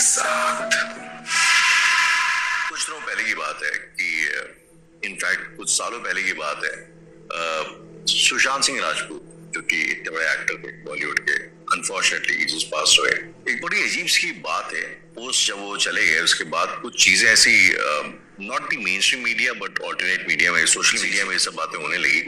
साथ। कुछ दिनों पहले की बात है कि इनफैक्ट कुछ सालों पहले की बात है, सुशांत सिंह राजपूत जो कि इतने बड़े एक्टर थे बॉलीवुड के, अनफॉर्चुनेटली जस्ट पास हुए। एक बड़ी अजीब सी बात है, पोस्ट जब वो चले गए उसके बाद कुछ चीजें ऐसी not the main stream media but alternate media में, सोशल मीडिया में ये सब बातें होने लगी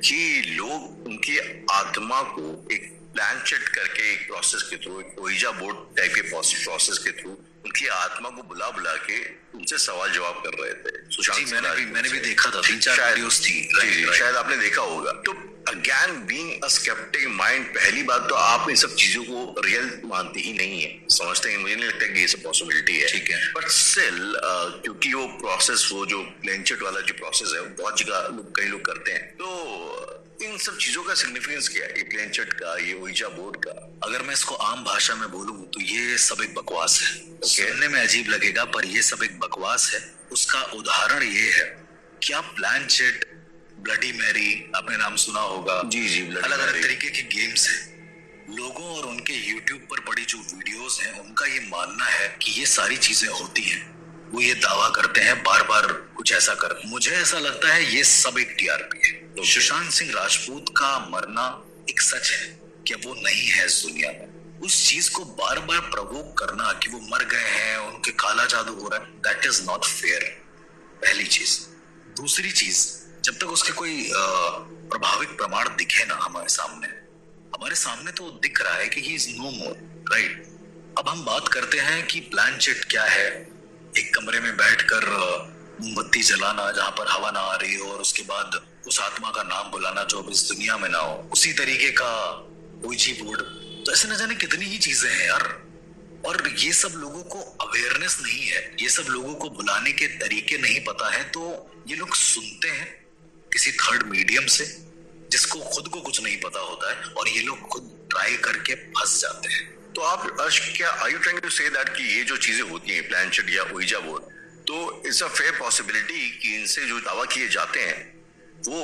कि लोग उनकी आत्मा को एक प्लान चेट करके एक प्रोसेस के थ्रू, एक ओइजा बोर्ड टाइप के प्रोसेस के थ्रू उनकी आत्मा को बुला बुला के उनसे सवाल जवाब कर रहे थे। सुशांत मैंने भी देखा था, 3-4 वीडियोस थी। शायद आपने देखा होगा। तो again being a skeptic mind, पहली बात तो आप इन सब चीजों को रियल मानते ही नहीं है, समझते हैं, मुझे नहीं लगता कि ये सब पॉसिबिलिटी है, ठीक है। बट स्टिल क्योंकि वो प्रोसेस, वो जो प्लेनचेट वाला जो प्रोसेस है, बहुत जगह कई लोग करते हैं, तो इन सब चीजों का सिग्निफिकेंस क्या है, ये प्लेनचेट का, ये ओइजा बोर्ड का? अगर मैं इसको आम भाषा में बोलूं तो ये सब एक बकवास है। सुनने में अजीब लगेगा पर ये सब एक बकवास है। उसका उदाहरण ये है कि आप प्लानचेट, ब्लडी मैरी, आपने नाम सुना होगा, जी, अलग अलग तरीके के गेम्स हैं। लोगों और उनके यूट्यूब पर पड़ी जो वीडियोस हैं, उनका ये मानना है कि ये सारी चीजें होती हैं। वो ये दावा करते हैं बार बार कुछ ऐसा कर। मुझे ऐसा लगता है ये सब एक टीआरपी है। तो सुशांत सिंह राजपूत का मरना एक सच है कि वो नहीं है इस दुनिया में। उस चीज को बार बार प्रवोक करना कि वो मर गए हैं, उनके काला जादू हो रहा है, दैट इज नॉट फेयर, पहली चीज। दूसरी चीज, जब तक उसके कोई प्रभावित प्रमाण दिखे ना हमारे सामने तो दिख रहा है कि he is no more, right. अब हम बात करते हैं कि प्लानचेट क्या है। एक कमरे में बैठकर मोमबत्ती जलाना जहां पर हवा ना आ रही हो, और उसके बाद उस आत्मा का नाम बुलाना जो अब इस दुनिया में ना हो, उसी तरीके का ओइजी बोर्ड। तो ऐसे न जाने कितनी ही चीजें हैं यार। और ये सब लोगों को अवेयरनेस नहीं है, ये सब लोगों को बुलाने के तरीके नहीं पता है, तो ये लोग सुनते हैं किसी थर्ड मीडियम से जिसको खुद को कुछ नहीं पता होता है, और ये लोग खुद ट्राई करके फंस जाते हैं। तो आप क्या are you trying to say that कि ये जो चीजें होती हैं प्लानचेट या ओइजा बोर्ड, तो इट्स अ फेयर पॉसिबिलिटी कि इनसे जो दावा किए जाते हैं वो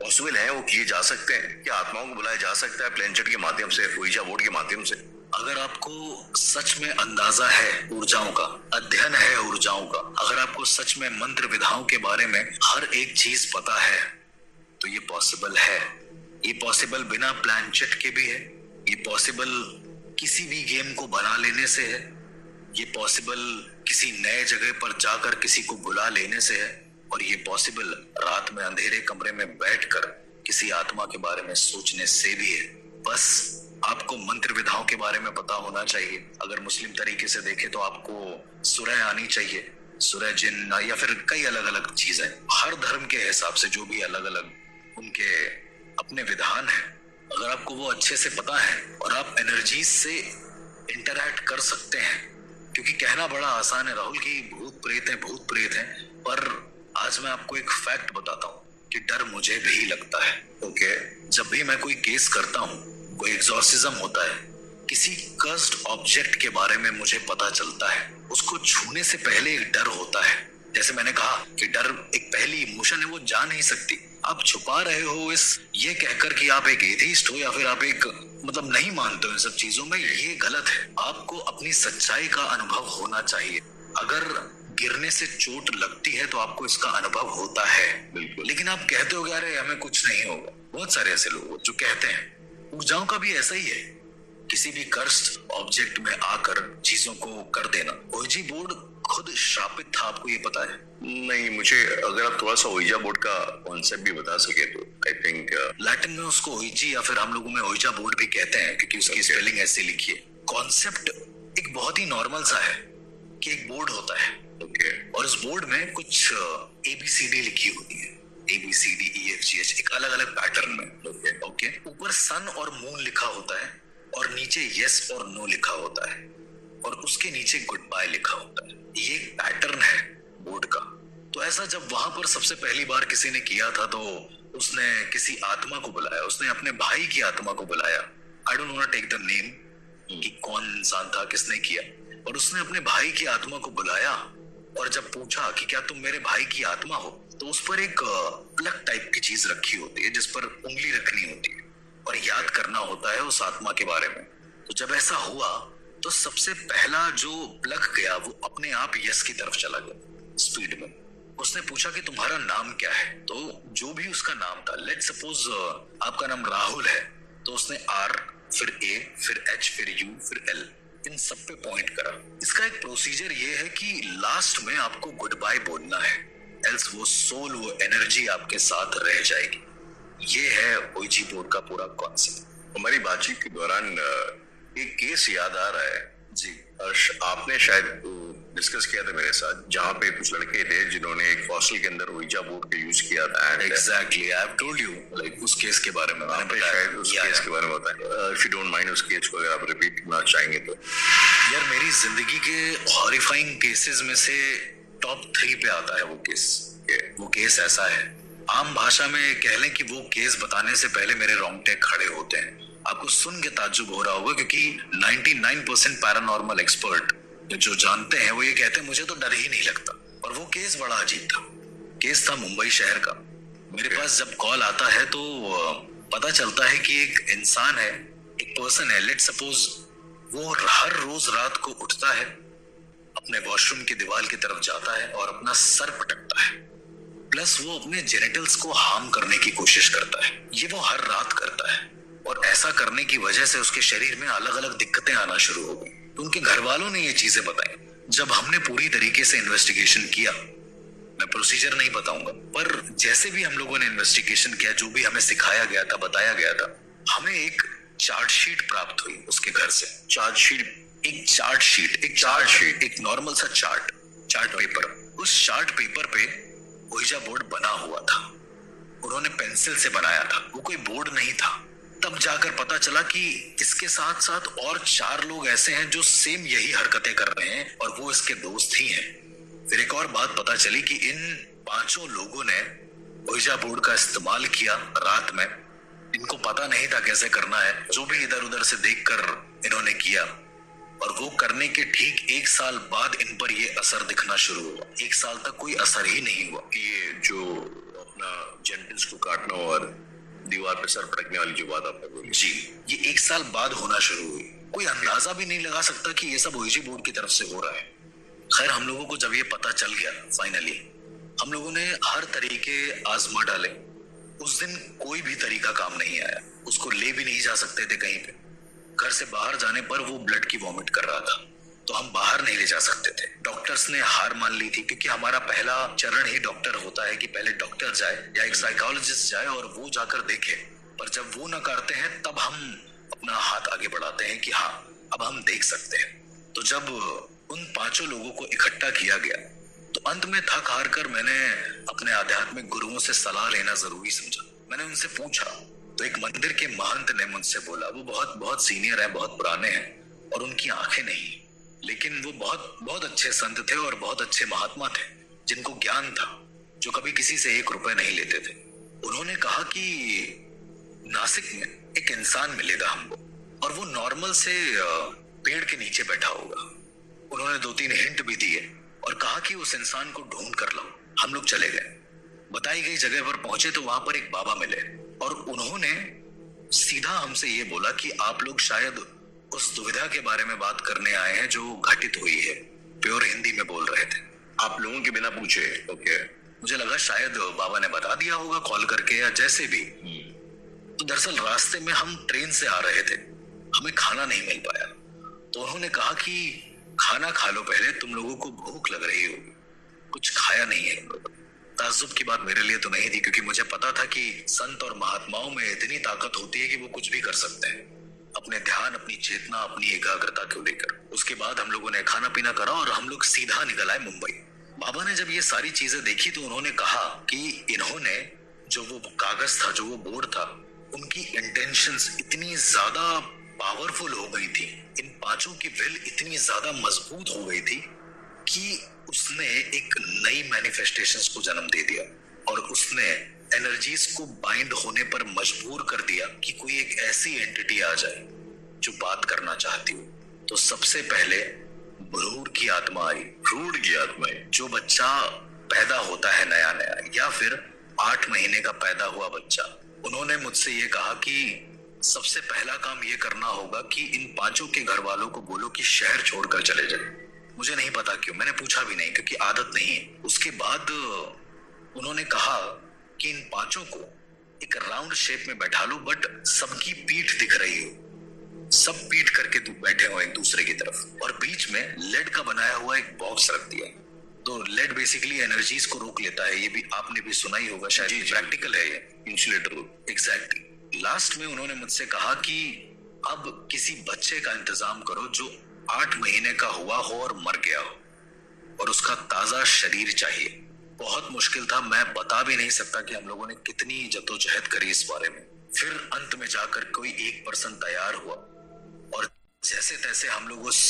पॉसिबल है, वो किए जा सकते हैं? क्या आत्माओं को बुलाया जा सकता है प्लेनचेट के माध्यम से, ओइजा बोर्ड के माध्यम से? अगर आपको सच में अंदाजा है ऊर्जाओं का, अध्ययन है ऊर्जाओं का, अगर आपको सच में मंत्र विधाओं के बारे में हर एक चीज पता है, तो ये पॉसिबल है। ये पॉसिबल बिना प्लानचेट के भी है, ये पॉसिबल किसी भी गेम को बना लेने से है, ये पॉसिबल किसी नए जगह पर जाकर किसी को बुला लेने से है, और ये पॉसिबल रात में अंधेरे कमरे में बैठकर किसी आत्मा के बारे में सोचने से भी है। बस आपको मंत्र विधाओं के बारे में पता होना चाहिए। अगर मुस्लिम तरीके से देखें तो आपको सूरह आनी चाहिए, सूरह जिन, या फिर कई अलग अलग चीजें। हर धर्म के हिसाब से जो भी अलग अलग उनके अपने विधान है, अगर आपको वो अच्छे से पता है और आप एनर्जी से इंटरैक्ट कर सकते हैं, क्योंकि कहना बड़ा आसान है राहुल कि भूत प्रेत हैं, पर आज मैं आपको एक फैक्ट बताता हूँ कि डर मुझे भी लगता है। ओके, जब भी मैं कोई केस करता हूँ, कोई एग्जॉर्सिज्म होता है, किसी कर्स्ड ऑब्जेक्ट के बारे में मुझे पता चलता है, उसको छूने से पहले एक डर होता है। जैसे मैंने कहा कि डर एक पहली इमोशन है, वो जा नहीं सकती। आप छुपा रहे हो इस ये कहकर कि आप एक एथीस्ट हो या फिर आप एक मतलब नहीं मानते हो इन सब चीजों में, ये गलत है। आपको अपनी सच्चाई का अनुभव होना चाहिए। अगर गिरने से चोट लगती है तो आपको इसका अनुभव होता है, बिल्कुल। लेकिन आप कहते हो अरे हमें कुछ नहीं होगा। बहुत सारे ऐसे लोग जो कहते हैं। ऊर्जाओं का भी ऐसा ही है, किसी भी कर्स्ड ऑब्जेक्ट में आकर चीजों को कर देना। ओइजी बोर्ड खुद श्रापित था, आपको ये पता है? नहीं, मुझे अगर आप थोड़ा सा ओइजा बोर्ड का कॉन्सेप्ट भी बता सके तो। आई थिंक लैटिन में उसको ओइजी या फिर हम लोगों में ओइजा बोर्ड भी कहते हैं, क्योंकि उसकी स्पेलिंग ऐसे लिखी है। कॉन्सेप्ट एक बहुत ही नॉर्मल सा है कि एक बोर्ड होता है, और इस बोर्ड में कुछ ABCD लिखी होती है, ABCDEFGH, एक अलग अलग पैटर्न में। ओके, ऊपर सन और मून लिखा होता है, और नीचे यस और नो लिखा होता है, और उसके नीचे गुड बाय लिखा होता है। ये एक पैटर्न है बोर्ड का। तो ऐसा जब वहां पर सबसे पहली बार किसी ने किया था, तो उसने किसी आत्मा को बुलाया, उसने अपने भाई की आत्मा को बुलाया। I don't want to take the name कि कौन इंसान था, किसने किया, और उसने अपने भाई की आत्मा को बुलाया, और जब पूछा कि क्या तुम मेरे भाई की आत्मा हो, तो उस पर एक प्लग टाइप की चीज रखी होती है जिस पर उंगली रखनी होती है और याद करना होता है उस आत्मा के बारे में। तो जब ऐसा हुआ तो सबसे पहला जो प्लग गया वो अपने आप यस की तरफ चला गया स्पीड में। उसने पूछा कि तुम्हारा नाम क्या है, तो जो भी उसका नाम था, लेट सपोज आपका नाम राहुल है, तो उसने आर, फिर ए, फिर एच, फिर यू, फिर एल, इन सब पे पॉइंट करा। इसका एक प्रोसीजर ये है कि लास्ट में आपको गुड बाय बोलना है, एल्स वो सोल, वो एनर्जी आपके साथ रह जाएगी। ये है ओईजी बोर्ड का पूरा कॉन्सेप्ट। हमारी बातचीत के दौरान एक केस याद आ रहा है जी। हर्ष, आपने शायद डिस्कस किया था मेरे साथ, जहाँ पे कुछ लड़के थे जिन्होंने एक हॉस्टल के अंदर ओइजा बोर्ड का यूज किया था। Exactly, I have told you like उस केस के बारे में मैंने बताया, शायद उस केस के बारे में बताया। इफ यू डोंट माइंड उस केस को अगर आप रिपीट करना चाहेंगे तो। यार मेरी जिंदगी के हॉरिफाइंग केसेस में से टॉप 3 पे आता है वो केस। वो केस ऐसा है, आम भाषा में कह लें कि वो केस बताने से पहले मेरे रोंगटे खड़े होते हैं। आपको सुन के ताज्जुब हो रहा होगा क्योंकि 99% पैरानॉर्मल एक्सपर्ट जो जानते हैं वो ये कहते हैं मुझे तो डर ही नहीं लगता। और वो केस बड़ा अजीब था। केस था मुंबई शहर का। मेरे पास जब कॉल आता है तो पता चलता है कि एक इंसान है, एक पर्सन है, लेट सपोज वो हर रोज रात को उठता है, अपने वॉशरूम की दीवार की तरफ जाता है और अपना सर पटकता है, प्लस वो अपने जेनिटल्स को हार्म करने की कोशिश करता है। ये वो हर रात करता है और ऐसा करने की वजह से उसके शरीर में अलग अलग दिक्कतें आना शुरू हो गई। तो उनके घर वालों ने ये चीजें बताई। जब हमने पूरी तरीके से इन्वेस्टिगेशन किया, मैं प्रोसीजर नहीं बताऊंगा, पर जैसे भी हम लोगों ने इन्वेस्टिगेशन किया, जो भी हमें सिखाया गया था, बताया गया था, हमें एक चार्जशीट प्राप्त हुई उसके घर से। चार्जशीट, एक नॉर्मल सा चार्ट पेपर। उस चार्ट पेपर पे ओइजा बोर्ड बना हुआ था। उन्होंने पेंसिल से बनाया था, वो कोई बोर्ड नहीं था। तब जाकर पता चला कि इसके साथ साथ और 4 लोग ऐसे हैं जो सेम यही हरकतें कर रहे हैं और वो इसके दोस्त ही हैं। फिर एक और बात पता चली कि इन 5 लोगों ने ओइजा बोर्ड का इस्तेमाल किया रात में। इनको पता नहीं था कैसे करना है, जो भी इधर उधर से देखकर इन्होंने किया और वो करने के ठीक 1 साल बाद इन पर ये असर दिखना शुरू हुआ। 1 साल तक कोई असर ही नहीं हुआ। ये जो अपना जेनिटल्स को काटना और दीवार पे सर पटकने वाली जो बात आपने बोली जी, ये 1 साल बाद होना शुरू हुई। कोई अंदाजा भी नहीं लगा सकता कि ये सब ओईजी बोर्ड की तरफ से हो रहा है। खैर, हम लोगों को जब ये पता चल गया फाइनली, हम लोगों ने हर तरीके आजमा डाले। उस दिन कोई भी तरीका काम नहीं आया। उसको ले भी नहीं जा सकते थे कहीं पे। घर से बाहर जाने पर वो ब्लड की वॉमिट कर रहा था, तो हम बाहर नहीं ले जा सकते थे। डॉक्टर्स ने हार मान ली थी, क्योंकि हमारा पहला चरण ही डॉक्टर होता है कि पहले डॉक्टर जाए या एक साइकोलॉजिस्ट जाए और वो जाकर देखे। पर जब वो ना करते हैं तब हम अपना हाथ आगे बढ़ाते हैं कि हाँ, अब हम देख सकते हैं। तो जब उन 5 लोगों को इकट्ठा किया गया तो अंत में थक हार कर मैंने अपने आध्यात्मिक गुरुओं से सलाह लेना जरूरी समझा। मैंने उनसे पूछा तो एक मंदिर के महंत ने मुझसे बोला, वो बहुत बहुत सीनियर है, बहुत पुराने हैं और उनकी आंखें नहीं, लेकिन वो बहुत बहुत अच्छे संत थे और बहुत अच्छे महात्मा थे जिनको ज्ञान था, जो कभी किसी से 1 रुपए नहीं लेते थे। उन्होंने कहा कि नासिक में एक इंसान मिलेगा हमको और वो नॉर्मल से पेड़ के नीचे बैठा होगा। उन्होंने 2-3 हिंट भी दिए और कहा कि उस इंसान को ढूंढ कर लाओ। हम लोग चले गए, बताई गई जगह पर पहुंचे तो वहां पर एक बाबा मिले और उन्होंने सीधा हमसे ये बोला कि आप लोग शायद उस दुविधा के बारे में बात करने आए हैं जो घटित हुई है। प्योर हिंदी में बोल रहे थे। आप लोगों के बिना पूछे? ओके। मुझे लगा शायद बाबा ने बता दिया होगा कॉल करके या जैसे भी। तो दरअसल रास्ते में हम ट्रेन से आ रहे थे, हमें खाना नहीं मिल पाया, तो उन्होंने कहा कि खाना खा लो पहले, तुम लोगों को भूख लग रही होगी। कुछ खाया नहीं है। ताज्जुब की बात मेरे लिए तो नहीं थी, क्योंकि मुझे पता था कि संत और महात्माओं में इतनी ताकत होती है कि वो कुछ भी कर सकते हैं, अपने ध्यान, अपनी चेतना, अपनी एकाग्रता को लेकर। उसके बाद हम लोगों ने खाना पीना करा और हम लोग सीधा निकल आए मुंबई। बाबा ने जब ये सारी चीजें देखी तो उन्होंने कहा कि इन्होंने जो वो कागज था, जो वो बोर्ड था, उनकी इंटेंशंस इतनी ज्यादा पावरफुल हो गई थी, इन 5 की विल इतनी ज्यादा मजबूत हो गई थी कि उसने एक नई मैनिफेस्टेशंस को जन्म दे दिया और उसने एनर्जीज को बाइंड होने पर मजबूर कर दिया कि कोई एक ऐसी एंटिटी आ जाए जो बात करना चाहती हो। तो सबसे पहले भ्रूण की आत्मा आई। भ्रूण की आत्मा आई। जो बच्चा पैदा होता है नया नया, या फिर 8 महीने का पैदा हुआ बच्चा, उन्होंने मुझसे ये कहा कि सबसे पहला काम ये करना होगा कि इन पांचों के घर वालों को बोलो कि शहर छोड़कर चले जाए। मुझे नहीं पता क्यों, मैंने पूछा भी नहीं क्योंकि आदत नहीं है। उसके बाद उन्होंने कहा कि इन पांचों को एक राउंड शेप में बैठा लो, बट सबकी पीठ दिख रही हो, सब पीठ करके बैठे हो एक दूसरे की तरफ, और बीच में लेड का बनाया हुआ एक बॉक्स रख दिया। तो लेड बेसिकली एनर्जीज को रोक लेता है, ये भी आपने भी सुना ही होगा शायद, प्रैक्टिकल है ये, इंसुलेटर। एग्जैक्टली। लास्ट में उन्होंने मुझसे कहा कि अब किसी बच्चे का इंतजाम करो जो 8 महीने का हुआ हो और मर गया हो, और उसका ताजा शरीर चाहिए। बहुत मुश्किल था, मैं बता भी नहीं सकता कि हम लोगों ने कितनी जद्दोजहद करी इस बारे में। फिर अंत में जाकर कोई एक पर्सन तैयार हुआ, और जैसे तैसे हम लोग उस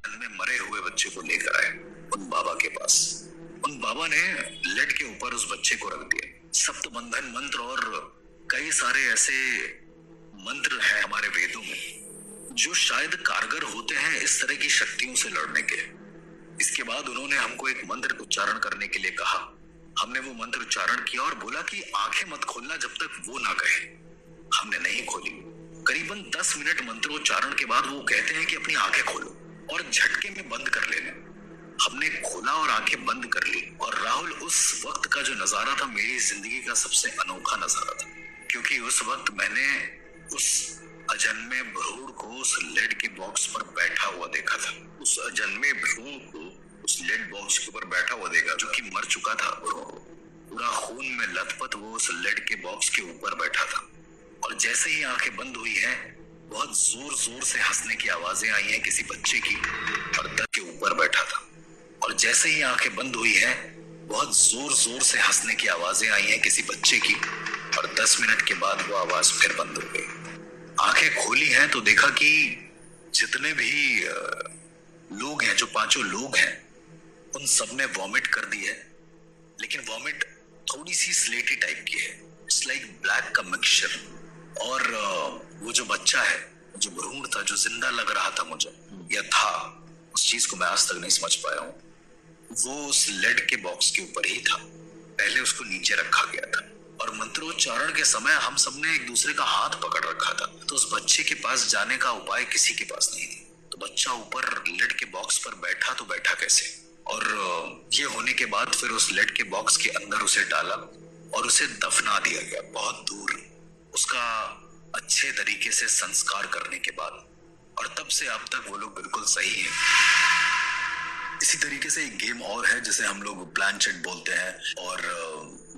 में मरे हुए बच्चे को लेकर आए उन बाबा के पास। उन बाबा ने लेड के ऊपर उस बच्चे को रख दिया। सप्तबंधन मंत्र और कई सारे ऐसे मंत्र हैं हमारे वेदों में जो शायद कारगर होते हैं इस तरह की शक्तियों से लड़ने के। इसके बाद उन्होंने हमको एक मंत्र उच्चारण करने के लिए कहा। हमने वो मंत्र उच्चारण किया और बोला कि आंखें मत खोलना जब तक वो ना कहे। हमने नहीं खोली। करीबन 10 मिनट मंत्रोच्चारण के बाद वो कहते हैं कि अपनी आंखें खोलो और झटके में बंद कर लेना। हमने खोला और आंखें बंद कर ली, और राहुल उस वक्त का जो नजारा था मेरी जिंदगी का सबसे अनोखा नजारा था, क्योंकि उस वक्त मैंने उस अजन्मे भ्रूण को उस लेड के बॉक्स पर बैठा हुआ देखा था। उस अजन्मे भ्रूण को उस लेड बॉक्स के ऊपर बैठा हुआ देखा, जो कि मर चुका था भ्रूण, पूरा खून में लथपथ वो उस लेड के बॉक्स के ऊपर बैठा था। और जैसे ही आंखें बंद हुई हैं, बहुत जोर जोर से हंसने की आवाजें आई हैं किसी बच्चे की, और दर के ऊपर बैठा था। और जैसे ही आंखें बंद हुई हैं, बहुत जोर जोर से हंसने की आवाजें आई हैं किसी बच्चे की, और 10 मिनट के बाद वो आवाज फिर बंद हो गई। आंखें खोली हैं तो देखा कि जितने भी लोग हैं, जो पांचों लोग हैं, उन सब ने वॉमिट कर दी है, लेकिन वॉमिट थोड़ी सी स्लेटी टाइप की है, इट्स लाइक ब्लैक का मिक्सचर। और वो जो बच्चा है, जो भ्रूण था, जो जिंदा लग रहा था मुझे, या था, उस चीज को मैं आज तक नहीं समझ पाया हूँ, वो उस लेड के बॉक्स के ऊपर ही था। पहले उसको नीचे रखा गया था, और मंत्रोच्चारण के समय हम सबने एक दूसरे का हाथ पकड़ रखा था। तो उस बच्चे के पास जाने का उपाय किसी के पास नहीं थी। तो बच्चा ऊपर लेड के बॉक्स पर बैठा तो बैठा कैसे? और ये होने के बाद फिर उस लेड के बॉक्स के अंदर उसे डाला और उसे दफना दिया गया बहुत दूर, उसका अच्छे तरीके से संस्कार करने के बाद। और तब से अब तक वो लोग बिल्कुल सही हैं। इसी तरीके से एक गेम और है जिसे हम लोग प्लानचेट बोलते हैं, और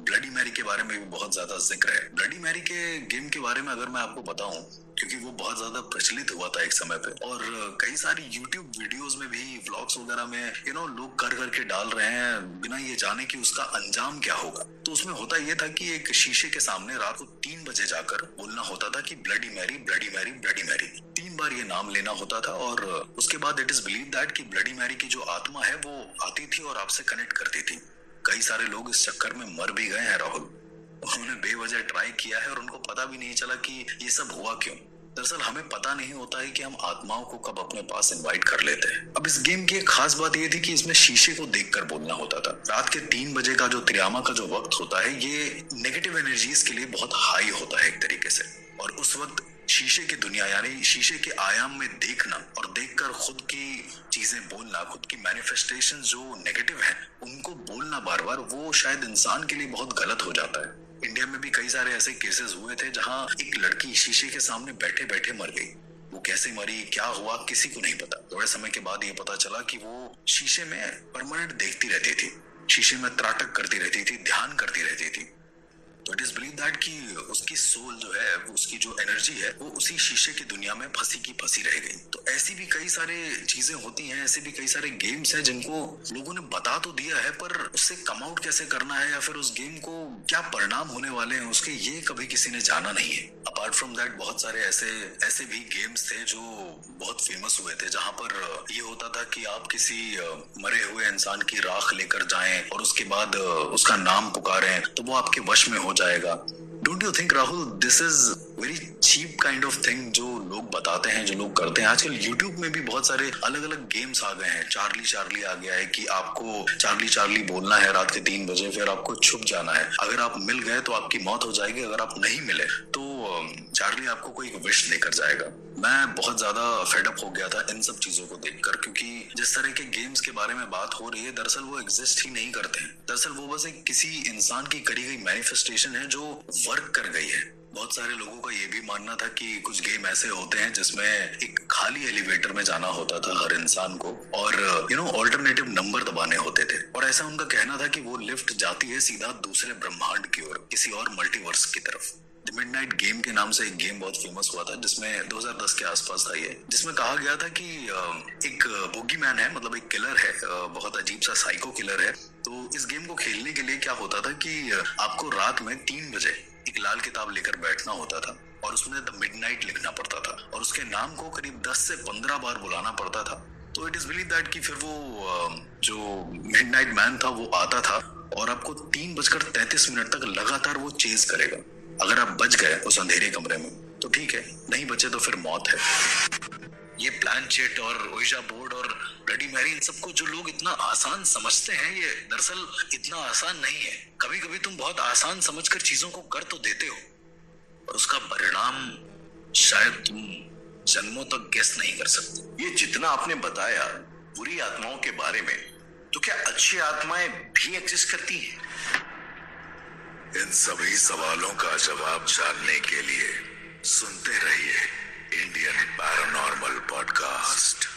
ब्लडी मैरी के बारे में भी बहुत ज्यादा जिक्र है। ब्लडी मैरी के गेम के बारे में अगर मैं आपको बताऊं, क्योंकि वो बहुत ज्यादा प्रचलित हुआ था एक समय पे, और कई सारी यूट्यूब वीडियोस में भी, व्लॉग्स वगैरह में लोग कर करके डाल रहे हैं बिना ये जाने कि उसका अंजाम क्या होगा। तो उसमें होता ये था कि एक शीशे के सामने रात को 3 बजे जाकर बोलना होता था कि bloody Mary, bloody Mary, bloody Mary. 3 बार ये नाम लेना होता था, और उसके बाद इट इज बिलीव दैट कि ब्लडी मैरी की जो आत्मा है वो आती थी और आपसे कनेक्ट करती थी। कई सारे लोग इस चक्कर में मर भी गए हैं राहुल। उन्होंने बेवजह ट्राई किया है और उनको पता भी नहीं चला कि ये सब हुआ क्यों। दरअसल हमें पता नहीं होता है कि हम आत्माओं को कब अपने पास इनवाइट कर लेते हैं। अब इस गेम की एक खास बात ये थी कि इसमें शीशे को देखकर बोलना होता था। रात के 3 बजे का जो त्रियामा का जो वक्त होता है, ये नेगेटिव एनर्जीज के लिए बहुत हाई होता है एक तरीके से। और उस वक्त शीशे की दुनिया, यानी शीशे के आयाम में देखना और देखकर खुद की चीजें बोलना, खुद की मैनिफेस्टेशन जो नेगेटिव है उनको बोलना बार बार, वो शायद इंसान के लिए बहुत गलत हो जाता है। इंडिया में भी कई सारे ऐसे केसेस हुए थे जहां एक लड़की शीशे के सामने बैठे बैठे मर गई। वो कैसे मरी, क्या हुआ, किसी को नहीं पता। थोड़े समय के बाद ये पता चला कि वो शीशे में परमानेंट देखती रहती थी, शीशे में त्राटक करती रहती थी, ध्यान करती रहती थी। तो इट इज बिलीव दैट कि उसकी सोल जो है, उसकी जो एनर्जी है, वो उसी शीशे की दुनिया में फंसी की फंसी रह गई। तो ऐसी भी कई सारे चीजें होती हैं, ऐसे भी कई सारे गेम्स हैं जिनको लोगों ने बता तो दिया है, पर उससे कम आउट कैसे करना है या फिर उस गेम को क्या परिणाम होने वाले हैं उसके, ये कभी किसी ने जाना नहीं है। अपार्ट फ्रॉम दैट बहुत सारे ऐसे भी गेम्स थे जो बहुत फेमस हुए थे, जहां पर ये होता था कि आप किसी मरे हुए इंसान की राख लेकर जाएं और उसके बाद उसका नाम पुकारें तो वो आपके वश में हो जाएगा। Don't you think Rahul, this is very cheap kind of thing जो लोग बताते हैं, जो लोग करते हैं। आजकल यूट्यूब में भी बहुत सारे अलग अलग गेम्स आ गए हैं। चार्ली चार्ली आ गया है कि आपको चार्ली चार्ली बोलना है रात के 3 बजे, फिर आपको छुप जाना है। अगर आप मिल गए तो आपकी मौत हो जाएगी, अगर आप नहीं मिले तो चार्ली आपको कोई विश देकर जाएगा। मैं बहुत ज्यादा फेडअप हो गया था इन सब चीजों को देखकर, क्योंकि जिस तरह के गेम्स के बारे में बात हो रही है, दरअसल वो एग्जिस्ट ही नहीं करते हैं। दरअसल वो बस एक किसी इंसान की करी गई मैनिफेस्टेशन है जो वर्क कर गई है। बहुत सारे लोगों का ये भी मानना था कि कुछ गेम ऐसे होते हैं जिसमें एक खाली एलिवेटर में जाना होता था हर इंसान को, और ऑल्टरनेटिव नंबर दबाने होते थे। और ऐसा उनका कहना था कि वो लिफ्ट जाती है सीधा दूसरे ब्रह्मांड की ओर, किसी और मल्टीवर्स की तरफ। द मिडनाइट गेम के नाम से एक गेम बहुत फेमस हुआ था, जिसमें 2010 के आसपास था ये, जिसमें कहा गया था कि एक बोगी मैन है, मतलब एक किलर है, बहुत अजीब सा साइको किलर है। तो इस गेम को खेलने के लिए क्या होता था कि आपको रात में 3 बजे एक लाल किताब लेकर बैठना होता था और उसमें द मिडनाइट लिखना पड़ता था और उसके नाम को करीब 10 से 15 बार बुलाना पड़ता था। तो इट इज बिलीव दैट कि फिर वो जो मिडनाइट मैन था वो आता था और आपको 3:33 तक लगातार वो चेज करेगा। अगर आप बच गए उस अंधेरे कमरे में तो ठीक है, नहीं बचे तो फिर मौत है। ये प्लानचेट और ओइजा बोर्ड और ब्लडी मैरी, इन सबको जो लोग इतना आसान समझते हैं, ये दरअसल इतना आसान नहीं है। कभी कभी तुम बहुत आसान समझकर चीजों को कर तो देते हो और उसका परिणाम शायद तुम जन्मों तक गेस नहीं कर सकते। ये जितना आपने बताया बुरी आत्माओं के बारे में, तो क्या अच्छी आत्माएं भी एग्जिस्ट करती हैं? इन सभी सवालों का जवाब जानने के लिए सुनते रहिए इंडियन पैरानॉर्मल पॉडकास्ट।